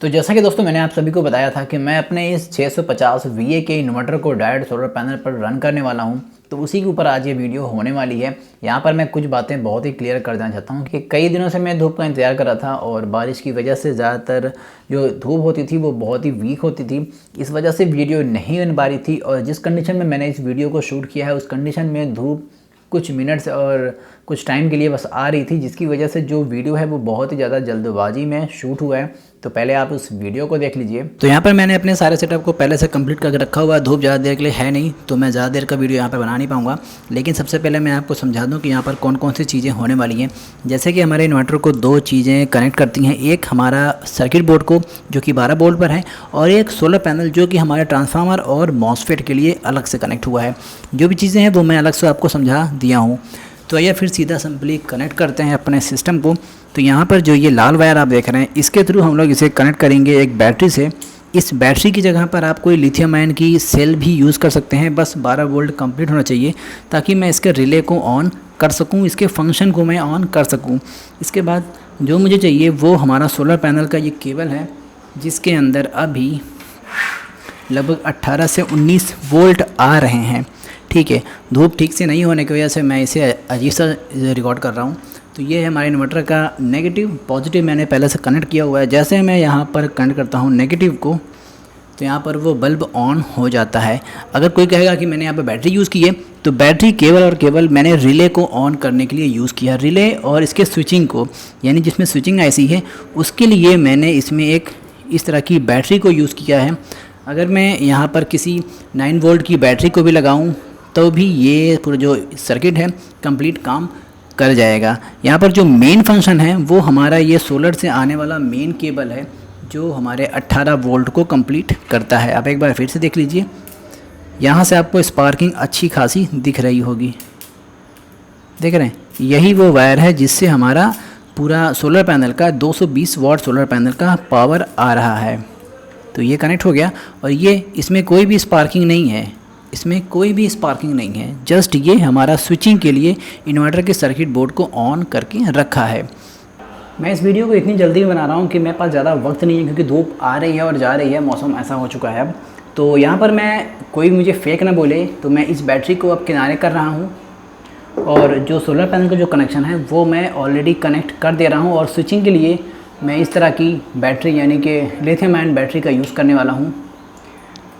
तो जैसा कि दोस्तों मैंने आप सभी को बताया था कि मैं अपने इस 650 VA के इन्वर्टर को डायरेक्ट सोलर पैनल पर रन करने वाला हूं, तो उसी के ऊपर आज ये वीडियो होने वाली है। यहाँ पर मैं कुछ बातें बहुत ही क्लियर कर देना चाहता हूँ कि कई दिनों से मैं धूप का इंतजार कर रहा था और बारिश की वजह से ज़्यादातर जो धूप होती थी वो बहुत ही वीक होती थी, इस वजह से वीडियो नहीं बन पा रही थी। और जिस कंडीशन में मैंने इस वीडियो को शूट किया है उस कंडीशन में धूप कुछ मिनट्स और कुछ टाइम के लिए बस आ रही थी, जिसकी वजह से जो वीडियो है वो बहुत ही ज़्यादा जल्दबाजी में शूट हुआ है। तो पहले आप उस वीडियो को देख लीजिए। तो यहाँ पर मैंने अपने सारे सेटअप को पहले से कंप्लीट करके रखा हुआ है। धूप ज़्यादा देर के लिए है नहीं तो मैं ज़्यादा देर का वीडियो यहाँ पर बना नहीं पाऊँगा, लेकिन सबसे पहले मैं आपको समझा दूँ कि यहाँ पर कौन कौन सी चीज़ें होने वाली हैं। जैसे कि हमारे इन्वर्टर को दो चीज़ें कनेक्ट करती हैं, एक हमारा सर्किट बोर्ड को जो कि 12 वोल्ट पर है, और एक सोलर पैनल जो कि हमारे ट्रांसफार्मर और मॉसफेट के लिए अलग से कनेक्ट हुआ है। जो भी चीज़ें हैं वो मैं अलग से आपको समझा दिया हूँ। तो आइए फिर सीधा सिंपली कनेक्ट करते हैं अपने सिस्टम को। तो यहाँ पर जो ये लाल वायर आप देख रहे हैं इसके थ्रू हम लोग इसे कनेक्ट करेंगे एक बैटरी से। इस बैटरी की जगह पर आप कोई लिथियम आयन की सेल भी यूज़ कर सकते हैं, बस 12 वोल्ट कंप्लीट होना चाहिए ताकि मैं इसके रिले को ऑन कर सकूँ, इसके फंक्शन को मैं ऑन कर सकूँ। इसके बाद जो मुझे चाहिए वो हमारा सोलर पैनल का ये केबल है, जिसके अंदर अभी लगभग 18 से 19 वोल्ट आ रहे हैं। ठीक है, धूप ठीक से नहीं होने की वजह से मैं इसे अजीब सा रिकॉर्ड कर रहा हूँ। तो ये है हमारे इन्वर्टर का नेगेटिव। पॉजिटिव मैंने पहले से कनेक्ट किया हुआ है। जैसे मैं यहाँ पर कनेक्ट करता हूँ नेगेटिव को तो यहाँ पर वो बल्ब ऑन हो जाता है। अगर कोई कहेगा कि मैंने यहाँ पर बैटरी यूज़ की है, तो बैटरी केवल मैंने रिले को ऑन करने के लिए यूज़ किया। रिले और इसके स्विचिंग को, यानी जिसमें स्विचिंग ऐसी है उसके लिए मैंने इसमें एक इस तरह की बैटरी को यूज़ किया है। अगर मैं यहाँ पर किसी 9 वोल्ट की बैटरी को भी लगाऊँ तो भी ये पूरा जो सर्किट है कंप्लीट काम कर जाएगा। यहाँ पर जो मेन फंक्शन है वो हमारा ये सोलर से आने वाला मेन केबल है जो हमारे 18 वोल्ट को कंप्लीट करता है। आप एक बार फिर से देख लीजिए, यहाँ से आपको स्पार्किंग अच्छी खासी दिख रही होगी, देख रहे हैं, यही वो वायर है जिससे हमारा पूरा सोलर पैनल का 220 वाट सोलर पैनल का पावर आ रहा है। तो ये कनेक्ट हो गया और ये इसमें कोई भी स्पार्किंग नहीं है, इसमें कोई भी स्पार्किंग नहीं है, जस्ट ये हमारा स्विचिंग के लिए इन्वर्टर के सर्किट बोर्ड को ऑन करके रखा है। मैं इस वीडियो को इतनी जल्दी बना रहा हूँ कि मेरे पास ज़्यादा वक्त नहीं है, क्योंकि धूप आ रही है और जा रही है, मौसम ऐसा हो चुका है अब। तो यहाँ पर मैं कोई मुझे फेक ना बोले, तो मैं इस बैटरी को अब किनारे कर रहा हूँ और जो सोलर पैनल का जो कनेक्शन है वो मैं ऑलरेडी कनेक्ट कर दे रहा हूँ। और स्विचिंग के लिए मैं इस तरह की बैटरी यानी कि लिथियम आयन बैटरी का यूज़ करने वाला हूँ।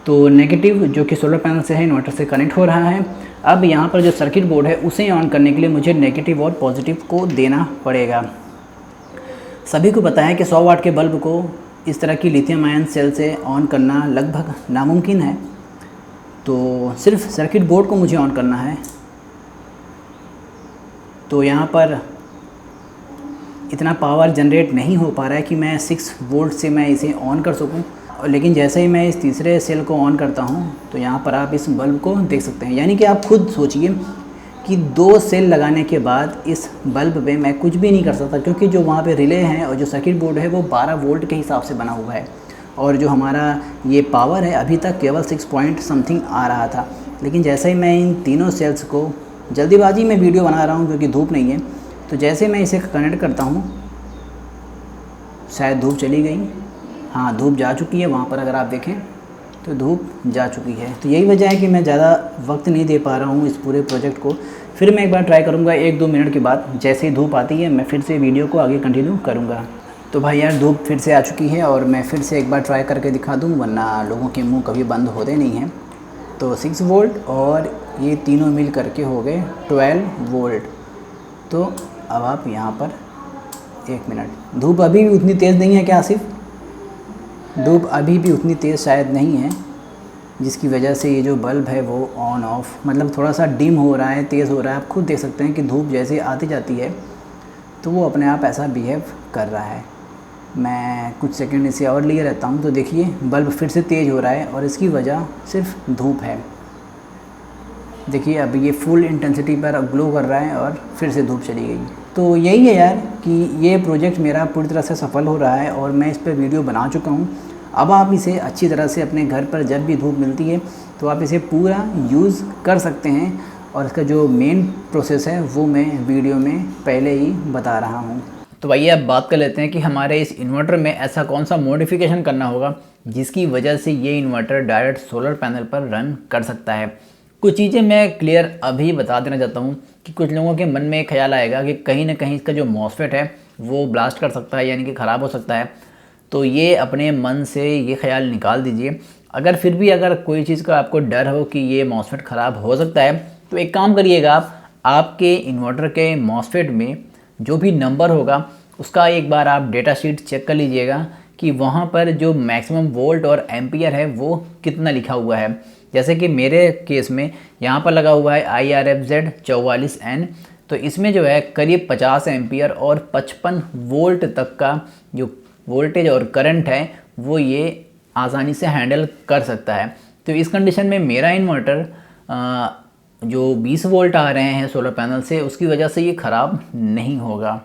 तो नेगेटिव जो कि सोलर पैनल से है इन्वर्टर से कनेक्ट हो रहा है। अब यहाँ पर जो सर्किट बोर्ड है उसे ऑन करने के लिए मुझे नेगेटिव और पॉजिटिव को देना पड़ेगा। सभी को पता है कि 100 वाट के बल्ब को इस तरह की लिथियम आयन सेल से ऑन करना लगभग नामुमकिन है। तो सिर्फ सर्किट बोर्ड को मुझे ऑन करना है। तो यहाँ पर इतना पावर जनरेट नहीं हो पा रहा है कि मैं 6 वोल्ट से मैं इसे ऑन कर सकूं। लेकिन जैसे ही मैं इस तीसरे सेल को ऑन करता हूं तो यहाँ पर आप इस बल्ब को देख सकते हैं। यानी कि आप खुद सोचिए कि 2 सेल लगाने के बाद इस बल्ब पे मैं कुछ भी नहीं कर सकता, क्योंकि जो वहाँ पे रिले हैं और जो सर्किट बोर्ड है वो 12 वोल्ट के हिसाब से बना हुआ है। और जो हमारा ये पावर है अभी तक केवल 6 पॉइंट समथिंग आ रहा था। लेकिन जैसे ही मैं इन तीनों सेल्स को, जल्दीबाजी में वीडियो बना रहा हूँ क्योंकि धूप नहीं है, तो जैसे मैं इसे कनेक्ट करता हूँ, शायद धूप चली गई, हाँ धूप जा चुकी है। वहाँ पर अगर आप देखें तो धूप जा चुकी है। तो यही वजह है कि मैं ज़्यादा वक्त नहीं दे पा रहा हूँ इस पूरे प्रोजेक्ट को। फिर मैं एक बार ट्राई करूँगा 1-2 मिनट के बाद, जैसे ही धूप आती है मैं फिर से वीडियो को आगे कंटिन्यू करूँगा। तो भाई यार धूप फिर से आ चुकी है और मैं फिर से एक बार ट्राई करके दिखा दूँ, वरना लोगों के मुँह कभी बंद होते नहीं हैं। तो 6 वोल्ट और ये तीनों मिल करके हो गए 12 वोल्ट। तो अब आप यहाँ पर 1 मिनट, धूप अभी भी उतनी तेज़ नहीं है क्या आसिफ? धूप अभी भी उतनी तेज़ शायद नहीं है, जिसकी वजह से ये जो बल्ब है वो ऑन ऑफ, मतलब थोड़ा सा डिम हो रहा है, तेज़ हो रहा है। आप खुद देख सकते हैं कि धूप जैसे आती जाती है तो वो अपने आप ऐसा बिहेव कर रहा है। मैं कुछ सेकंड इसे और लिए रहता हूँ तो देखिए बल्ब फिर से तेज़ हो रहा है और इसकी वजह सिर्फ धूप है। देखिए अब ये फुल इंटेंसिटी पर ग्लो कर रहा है और फिर से धूप चली गई। तो यही है यार कि ये प्रोजेक्ट मेरा पूरी तरह से सफल हो रहा है और मैं इस पर वीडियो बना चुका हूँ। अब आप इसे अच्छी तरह से अपने घर पर जब भी धूप मिलती है तो आप इसे पूरा यूज़ कर सकते हैं। और इसका जो मेन प्रोसेस है वो मैं वीडियो में पहले ही बता रहा हूँ। तो आइए अब बात कर लेते हैं कि हमारे इस इन्वर्टर में ऐसा कौन सा मॉडिफिकेशन करना होगा जिसकी वजह से ये इन्वर्टर डायरेक्ट सोलर पैनल पर रन कर सकता है। कुछ चीज़ें मैं क्लियर अभी बता देना चाहता हूँ कि कुछ लोगों के मन में एक ख्याल आएगा कि कहीं ना कहीं इसका जो मॉसफेट है वो ब्लास्ट कर सकता है, यानी कि ख़राब हो सकता है। तो ये अपने मन से ये ख्याल निकाल दीजिए। अगर फिर भी अगर कोई चीज़ का आपको डर हो कि ये मॉसफेट ख़राब हो सकता है तो एक काम करिएगा, आपके इन्वर्टर के मॉसफेट में जो भी नंबर होगा उसका एक बार आप डेटा शीट चेक कर लीजिएगा कि वहाँ पर जो मैक्सिमम वोल्ट और एम्पियर है वो कितना लिखा हुआ है। जैसे कि मेरे केस में यहाँ पर लगा हुआ है IRFZ 44N, तो इसमें जो है करीब 50 एम्पियर और 55 वोल्ट तक का जो वोल्टेज और करंट है वो ये आसानी से हैंडल कर सकता है। तो इस कंडीशन में मेरा इन्वर्टर जो 20 वोल्ट आ रहे हैं सोलर पैनल से, उसकी वजह से ये ख़राब नहीं होगा।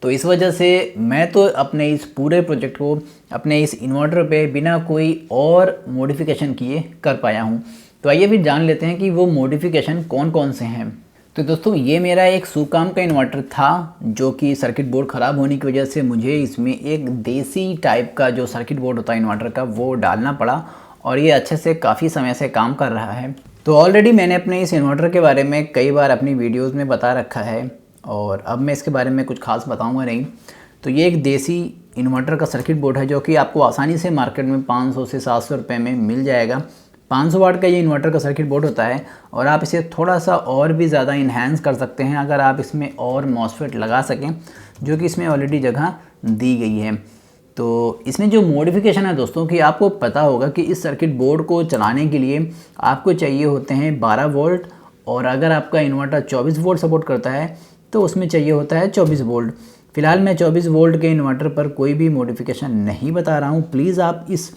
तो इस वजह से मैं तो अपने इस पूरे प्रोजेक्ट को अपने इस इन्वर्टर पे बिना कोई और मॉडिफिकेशन किए कर पाया हूँ। तो आइए फिर जान लेते हैं कि वो मॉडिफिकेशन कौन कौन से हैं। तो दोस्तों ये मेरा एक सुकाम का इन्वर्टर था जो कि सर्किट बोर्ड ख़राब होने की वजह से मुझे इसमें एक देसी टाइप का जो सर्किट बोर्ड होता है इन्वर्टर का वो डालना पड़ा, और ये अच्छे से काफ़ी समय से काम कर रहा है। तो ऑलरेडी मैंने अपने इस इन्वर्टर के बारे में कई बार अपनी वीडियोज़ में बता रखा है और अब मैं इसके बारे में कुछ खास बताऊंगा नहीं। तो ये एक देसी इन्वर्टर का सर्किट बोर्ड है जो कि आपको आसानी से मार्केट में 500 से 700 रुपये में मिल जाएगा। 500 वाट का ये इन्वर्टर का सर्किट बोर्ड होता है और आप इसे थोड़ा सा और भी ज़्यादा इन्हेंस कर सकते हैं अगर आप इसमें और मॉसफेट लगा सकें, जो कि इसमें ऑलरेडी जगह दी गई है। तो इसमें जो मॉडिफिकेशन है दोस्तों कि आपको पता होगा कि इस सर्किट बोर्ड को चलाने के लिए आपको चाहिए होते हैं 12 वोल्ट, और अगर आपका इन्वर्टर 24 वोल्ट सपोर्ट करता है तो उसमें चाहिए होता है 24 वोल्ट। फ़िलहाल मैं 24 वोल्ट के इन्वर्टर पर कोई भी मॉडिफिकेशन नहीं बता रहा हूँ। प्लीज़ आप इस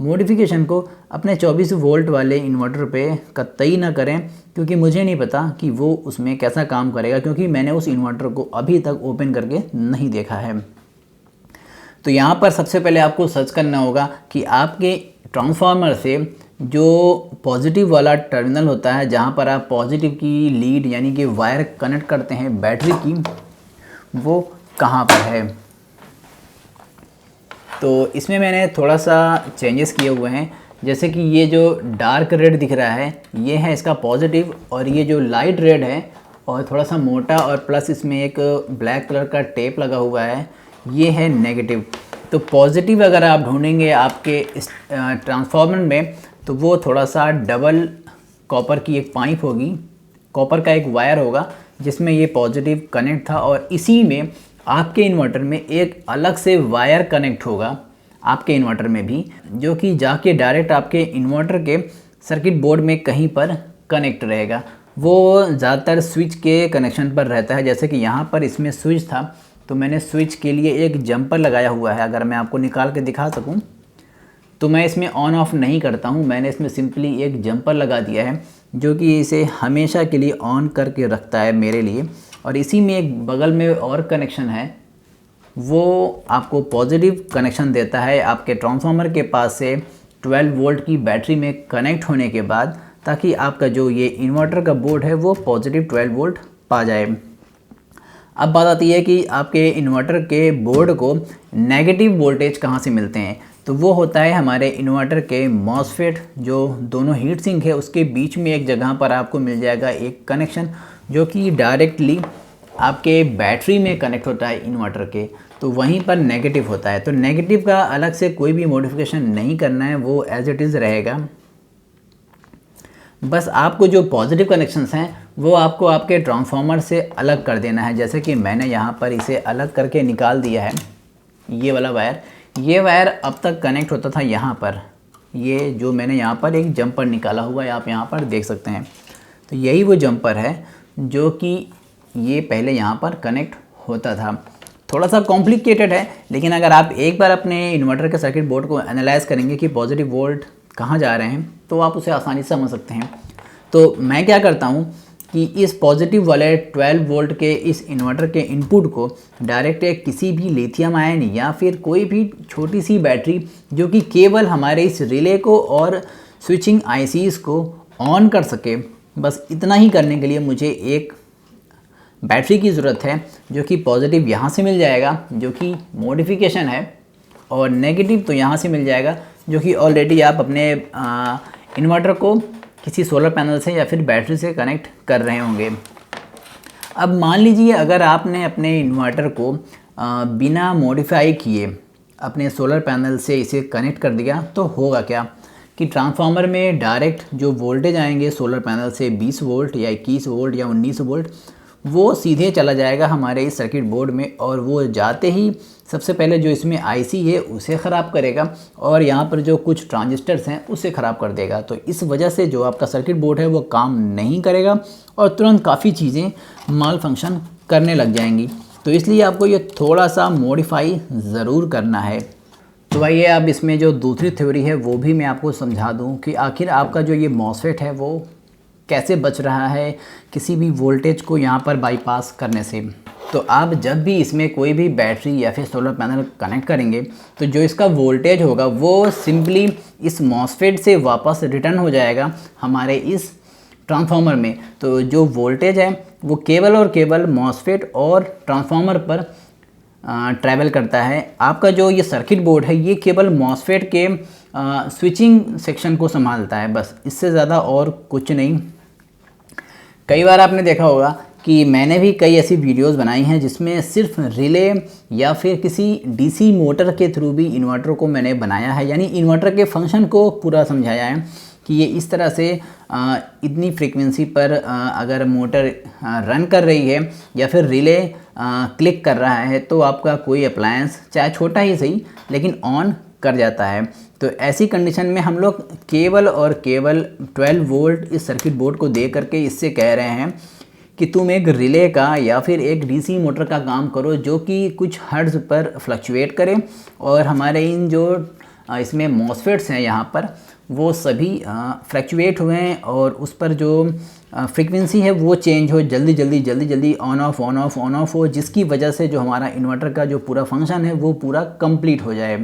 मॉडिफिकेशन को अपने 24 वोल्ट वाले इन्वर्टर पे कतई ना करें, क्योंकि मुझे नहीं पता कि वो उसमें कैसा काम करेगा, क्योंकि मैंने उस इन्वर्टर को अभी तक ओपन करके नहीं देखा है। तो यहाँ पर सबसे पहले आपको सर्च करना होगा कि आपके ट्रांसफार्मर से जो पॉजिटिव वाला टर्मिनल होता है, जहाँ पर आप पॉजिटिव की लीड यानी कि वायर कनेक्ट करते हैं बैटरी की, वो कहाँ पर है। तो इसमें मैंने थोड़ा सा चेंजेस किए हुए हैं। जैसे कि ये जो डार्क रेड दिख रहा है ये है इसका पॉजिटिव, और ये जो लाइट रेड है और थोड़ा सा मोटा और प्लस इसमें एक ब्लैक कलर का टेप लगा हुआ है, ये है नेगेटिव। तो पॉजिटिव अगर आप ढूंढेंगे आपके इस ट्रांसफार्मर में तो वो थोड़ा सा डबल कॉपर की एक पाइप होगी, कॉपर का एक वायर होगा जिसमें ये पॉजिटिव कनेक्ट था, और इसी में आपके इन्वर्टर में एक अलग से वायर कनेक्ट होगा आपके इन्वर्टर में भी, जो कि जाके डायरेक्ट आपके इन्वर्टर के सर्किट बोर्ड में कहीं पर कनेक्ट रहेगा। वो ज़्यादातर स्विच के कनेक्शन पर रहता है। जैसे कि यहाँ पर इसमें स्विच था तो मैंने स्विच के लिए एक जंपर लगाया हुआ है। अगर मैं आपको निकाल के दिखा सकूं तो मैं इसमें ऑन ऑफ नहीं करता हूं, मैंने इसमें सिंपली एक जंपर लगा दिया है जो कि इसे हमेशा के लिए ऑन करके रखता है मेरे लिए। और इसी में एक बगल में और कनेक्शन है, वो आपको पॉजिटिव कनेक्शन देता है आपके ट्रांसफार्मर के पास से 12 वोल्ट की बैटरी में कनेक्ट होने के बाद, ताकि आपका जो ये इन्वर्टर का बोर्ड है वो पॉजिटिव 12 वोल्ट पा जाए। अब बात आती है कि आपके इन्वर्टर के बोर्ड को नेगेटिव वोल्टेज कहाँ से मिलते हैं। तो वो होता है हमारे इन्वर्टर के मॉसफेट, जो दोनों हीट सिंक है उसके बीच में एक जगह पर आपको मिल जाएगा एक कनेक्शन, जो कि डायरेक्टली आपके बैटरी में कनेक्ट होता है इन्वर्टर के, तो वहीं पर नेगेटिव होता है। तो नेगेटिव का अलग से कोई भी मॉडिफिकेशन नहीं करना है, वो एज इट इज़ रहेगा। बस आपको जो पॉजिटिव कनेक्शंस हैं वो आपको आपके ट्रांसफार्मर से अलग कर देना है। जैसे कि मैंने यहाँ पर इसे अलग करके निकाल दिया है। ये वाला वायर, ये वायर अब तक कनेक्ट होता था यहाँ पर, ये जो मैंने यहाँ पर एक जंपर निकाला हुआ है आप यहाँ पर देख सकते हैं। तो यही वो जंपर है जो कि ये पहले यहाँ पर कनेक्ट होता था। थोड़ा सा कॉम्प्लिकेटेड है, लेकिन अगर आप एक बार अपने इन्वर्टर के सर्किट बोर्ड को एनालाइज करेंगे कि पॉजिटिव वोल्ट कहाँ जा रहे हैं तो आप उसे आसानी से समझ सकते हैं। तो मैं क्या करता हूँ कि इस पॉजिटिव वाले 12 वोल्ट के इस इन्वर्टर के इनपुट को डायरेक्ट एक किसी भी लिथियम आयन या फिर कोई भी छोटी सी बैटरी जो कि केवल हमारे इस रिले को और स्विचिंग आईसीज को ऑन कर सके, बस इतना ही करने के लिए मुझे एक बैटरी की ज़रूरत है, जो कि पॉजिटिव यहाँ से मिल जाएगा जो कि मॉडिफिकेशन है, और नेगेटिव तो यहाँ से मिल जाएगा जो कि ऑलरेडी आप अपने इन्वर्टर को किसी सोलर पैनल से या फिर बैटरी से कनेक्ट कर रहे होंगे। अब मान लीजिए अगर आपने अपने इन्वर्टर को बिना मॉडिफाई किए अपने सोलर पैनल से इसे कनेक्ट कर दिया, तो होगा क्या कि ट्रांसफार्मर में डायरेक्ट जो वोल्टेज आएंगे सोलर पैनल से 20 वोल्ट या 21 वोल्ट या 19 वोल्ट, वो सीधे चला जाएगा हमारे इस सर्किट बोर्ड में, और वो जाते ही सबसे पहले जो इसमें आईसी है उसे ख़राब करेगा और यहाँ पर जो कुछ ट्रांजिस्टर्स हैं उसे ख़राब कर देगा। तो इस वजह से जो आपका सर्किट बोर्ड है वो काम नहीं करेगा और तुरंत काफ़ी चीज़ें माल फंक्शन करने लग जाएंगी। तो इसलिए आपको ये थोड़ा सा मॉडिफाई ज़रूर करना है। तो आइए अब इसमें जो दूसरी थ्योरी है वो भी मैं आपको समझा दूँ कि आखिर आपका जो ये मॉसफेट है वो कैसे बच रहा है किसी भी वोल्टेज को यहाँ पर बाईपास करने से। तो आप जब भी इसमें कोई भी बैटरी या फिर सोलर पैनल कनेक्ट करेंगे तो जो इसका वोल्टेज होगा वो सिंपली इस मॉसफेट से वापस रिटर्न हो जाएगा हमारे इस ट्रांसफार्मर में। तो जो वोल्टेज है वो केवल और केवल मॉसफेट और ट्रांसफार्मर पर ट्रैवल करता है। आपका जो ये सर्किट बोर्ड है ये केवल मॉसफेट के स्विचिंग सेक्शन को संभालता है, बस, इससे ज़्यादा और कुछ नहीं। कई बार आपने देखा होगा कि मैंने भी कई ऐसी वीडियोस बनाई हैं जिसमें सिर्फ रिले या फिर किसी डीसी मोटर के थ्रू भी इन्वर्टर को मैंने बनाया है, यानी इन्वर्टर के फंक्शन को पूरा समझाया है कि ये इस तरह से इतनी फ्रीक्वेंसी पर अगर मोटर रन कर रही है या फिर रिले क्लिक कर रहा है तो आपका कोई अप्लायंस चाहे छोटा ही सही लेकिन ऑन कर जाता है। तो ऐसी कंडीशन में हम लोग केवल और केवल 12 वोल्ट इस सर्किट बोर्ड को दे करके इससे कह रहे हैं कि तुम एक रिले का या फिर एक डीसी मोटर का काम करो जो कि कुछ हर्ट्ज पर फ्लक्चुएट करे और हमारे इन जो इसमें मॉसफेट्स हैं यहाँ पर वो सभी फ्लक्चुएट हुए हैं और उस पर जो फ्रीक्वेंसी है वो चेंज हो, जल्दी जल्दी ऑन ऑफ हो, जिसकी वजह से जो हमारा इन्वर्टर का जो पूरा फंक्शन है वो पूरा कंप्लीट हो जाए।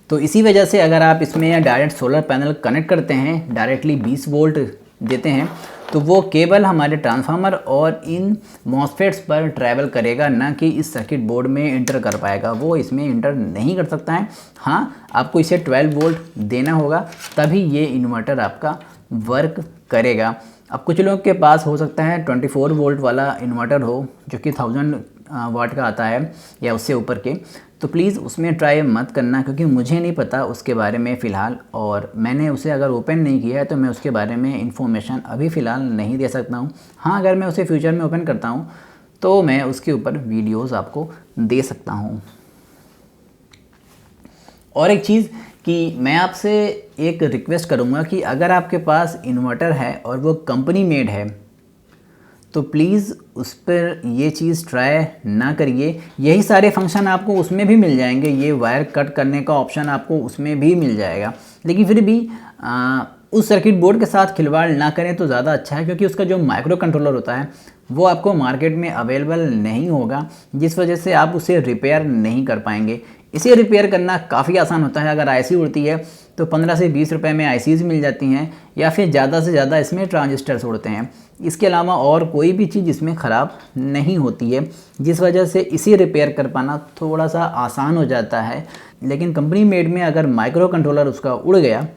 तो इसी वजह से अगर आप इसमें डायरेक्ट सोलर पैनल कनेक्ट करते हैं, डायरेक्टली 20 वोल्ट देते हैं, तो वो केवल हमारे ट्रांसफार्मर और इन मॉसफेट्स पर ट्रैवल करेगा, ना कि इस सर्किट बोर्ड में इंटर कर पाएगा। वो इसमें इंटर नहीं कर सकता है। हाँ, आपको इसे 12 वोल्ट देना होगा तभी ये इन्वर्टर आपका वर्क करेगा। अब कुछ लोगों के पास हो सकता है 24 वोल्ट वाला इन्वर्टर हो जो कि 1000 वाट का आता है या उससे ऊपर के, तो प्लीज़ उसमें ट्राई मत करना क्योंकि मुझे नहीं पता उसके बारे में फ़िलहाल, और मैंने उसे अगर ओपन नहीं किया है तो मैं उसके बारे में इन्फॉर्मेशन अभी फ़िलहाल नहीं दे सकता हूँ। हाँ, अगर मैं उसे फ्यूचर में ओपन करता हूँ तो मैं उसके ऊपर वीडियोस आपको दे सकता हूँ। और एक चीज़ कि मैं आपसे एक रिक्वेस्ट करूँगा कि अगर आपके पास इन्वर्टर है और वो कंपनी मेड है तो प्लीज़ उस पर ये चीज़ ट्राई ना करिए। यही सारे फंक्शन आपको उसमें भी मिल जाएंगे, ये वायर कट करने का ऑप्शन आपको उसमें भी मिल जाएगा, लेकिन फिर भी उस सर्किट बोर्ड के साथ खिलवाड़ ना करें तो ज़्यादा अच्छा है क्योंकि उसका जो माइक्रो कंट्रोलर होता है वो आपको मार्केट में अवेलेबल नहीं होगा, जिस वजह से आप उसे रिपेयर नहीं कर पाएंगे। इसे रिपेयर करना काफ़ी आसान होता है। अगर आईसी उड़ती है तो 15 से 20 रुपए में आईसीज मिल जाती हैं या फिर ज़्यादा से ज़्यादा इसमें ट्रांजिस्टर्स उड़ते हैं। इसके अलावा और कोई भी चीज़ इसमें ख़राब नहीं होती है, जिस वजह से इसे रिपेयर कर पाना थोड़ा सा आसान हो जाता है। लेकिन कंपनी मेड में अगर माइक्रो कंट्रोलर उसका उड़ गया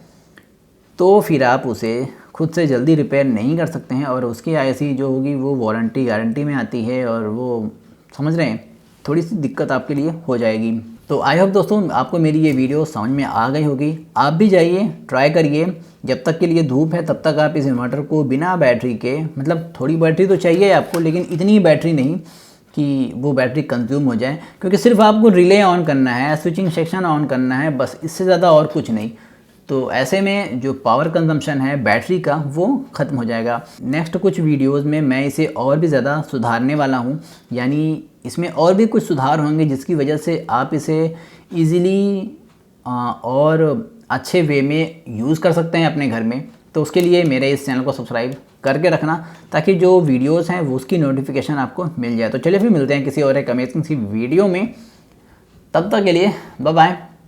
तो फिर आप उसे खुद से जल्दी रिपेयर नहीं कर सकते हैं और उसकी आईसी जो होगी वो वारंटी गारंटी में आती है और वो, समझ रहे हैं, थोड़ी सी दिक्कत आपके लिए हो जाएगी। तो आई होप दोस्तों आपको मेरी ये वीडियो समझ में आ गई होगी। आप भी जाइए, ट्राई करिए। जब तक के लिए धूप है तब तक आप इस इन्वर्टर को बिना बैटरी के, मतलब थोड़ी बैटरी तो चाहिए आपको लेकिन इतनी बैटरी नहीं कि वो बैटरी कंज्यूम हो जाए, क्योंकि सिर्फ आपको रिले ऑन करना है, स्विचिंग सेक्शन ऑन करना है, बस, इससे ज़्यादा और कुछ नहीं। तो ऐसे में जो पावर कंजम्पशन है बैटरी का वो ख़त्म हो जाएगा। नेक्स्ट कुछ वीडियोस में मैं इसे और भी ज़्यादा सुधारने वाला हूँ, यानी इसमें और भी कुछ सुधार होंगे जिसकी वजह से आप इसे ईज़िली और अच्छे वे में यूज़ कर सकते हैं अपने घर में। तो उसके लिए मेरे इस चैनल को सब्सक्राइब करके रखना ताकि जो वीडियोस हैं वो उसकी नोटिफिकेशन आपको मिल जाए। तो चलिए फिर मिलते हैं किसी और एक अमेजिंग सी वीडियो में, तब तक के लिए बाय बाय।